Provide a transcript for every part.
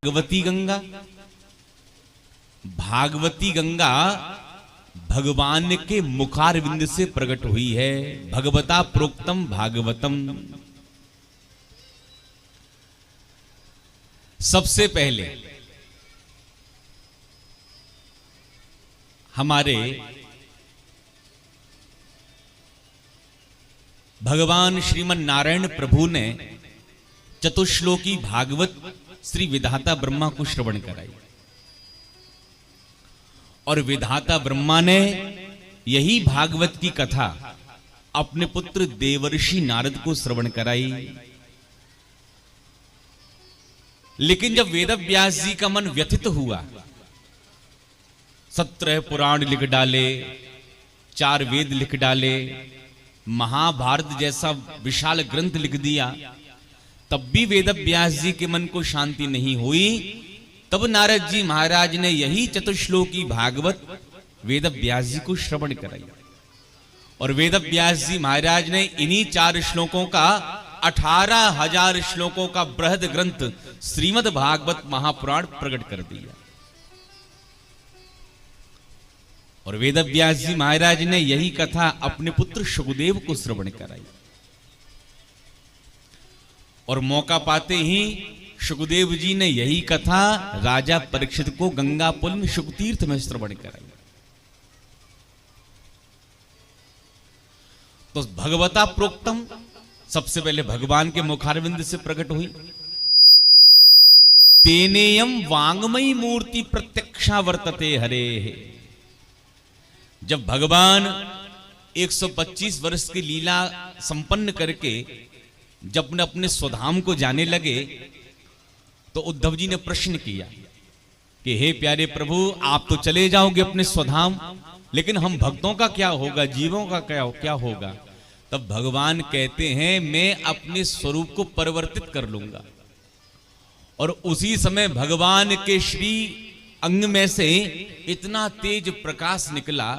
भागवती गंगा। भागवती गंगा भगवान के मुखारविंद से प्रकट हुई है। भगवता प्रोक्तम भागवतम। सबसे पहले हमारे भगवान श्रीमन नारायण प्रभु ने चतुश्लोकी भागवत श्री विधाता ब्रह्मा को श्रवण कराई और विधाता ब्रह्मा ने यही भागवत की कथा अपने पुत्र देवर्षि नारद को श्रवण कराई। लेकिन जब वेदव्यास जी का मन व्यथित हुआ, 17 पुराण लिख डाले, 4 वेद लिख डाले, महाभारत जैसा विशाल ग्रंथ लिख दिया, तब भी वेदव्यास जी के मन को शांति नहीं हुई। तब नारद जी महाराज ने यही चतुश्लोकी भागवत वेदव्यास जी को श्रवण कराई और वेदव्यास जी महाराज ने इन्हीं 4 श्लोकों का 18,000 श्लोकों का बृहद ग्रंथ श्रीमद् भागवत महापुराण प्रकट कर दिया। और वेदव्यास जी महाराज ने यही कथा अपने पुत्र शुकदेव को श्रवण कराई और मौका पाते ही शुकदेव जी ने यही कथा राजा परीक्षित को गंगा पुलिन शुकतीर्थ में श्रवण कराई। तो भगवता प्रोक्तम सबसे पहले भगवान के मुखारविंद से प्रकट हुई। तेनेयम वांगमयी मूर्ति प्रत्यक्षा वर्तते हरे। जब भगवान 125 वर्ष की लीला संपन्न करके जब अपने स्वधाम को जाने लगे तो उद्धव जी ने प्रश्न किया कि हे प्यारे प्रभु, आप तो चले जाओगे अपने स्वधाम, लेकिन हम भक्तों का क्या होगा, जीवों का क्या होगा? तब भगवान कहते हैं मैं अपने स्वरूप को परिवर्तित कर लूंगा। और उसी समय भगवान के श्री अंग में से इतना तेज प्रकाश निकला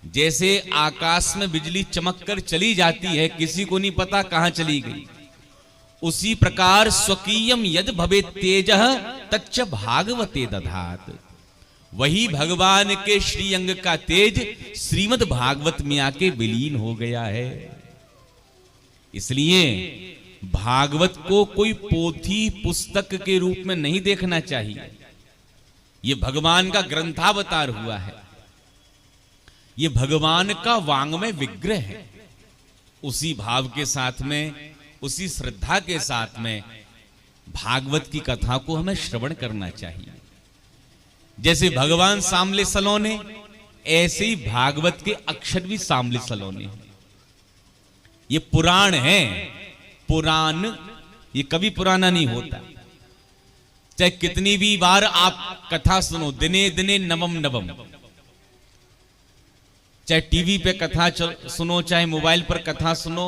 जैसे आकाश में बिजली चमककर चली जाती है, किसी को नहीं पता कहां चली गई। उसी प्रकार स्वकीयम यद भवे तेजः तच्च भागवते दधात। वही भगवान के श्री अंग का तेज श्रीमद् भागवत में आके विलीन हो गया है। इसलिए भागवत को कोई पोथी पुस्तक के रूप में नहीं देखना चाहिए। ये भगवान का ग्रंथावतार हुआ है, ये भगवान का वांग्मय विग्रह है। उसी भाव के साथ में, उसी श्रद्धा के साथ में भागवत की कथा को हमें श्रवण करना चाहिए। जैसे भगवान सांबले सलोने, ऐसे ही भागवत के अक्षर भी सांबले सलोने हैं। ये पुराण है, पुराण ये कभी पुराना नहीं होता। चाहे कितनी भी बार आप कथा सुनो, दिने दिने नवम नवम, चाहे टीवी पे कथा सुनो, चाहे मोबाइल पर कथा सुनो,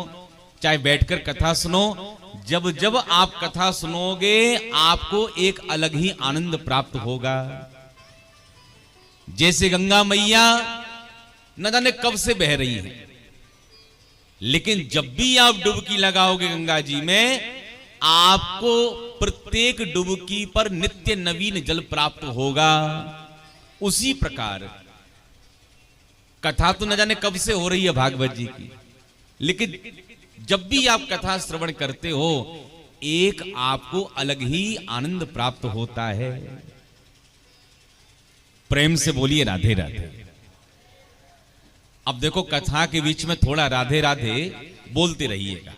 चाहे बैठकर कथा सुनो, जब जब आप कथा सुनोगे आपको एक अलग ही आनंद प्राप्त होगा। जैसे गंगा मैया न जाने कब से बह रही है, लेकिन जब भी आप डुबकी लगाओगे गंगा जी में, आपको प्रत्येक डुबकी पर नित्य नवीन जल प्राप्त होगा। उसी प्रकार कथा तो न जाने कब से हो रही है भागवत जी की, लेकिन जब भी आप कथा श्रवण करते हो एक आपको अलग ही आनंद प्राप्त होता है। प्रेम से बोलिए राधे राधे। अब देखो कथा के बीच में थोड़ा राधे राधे बोलते रहिएगा।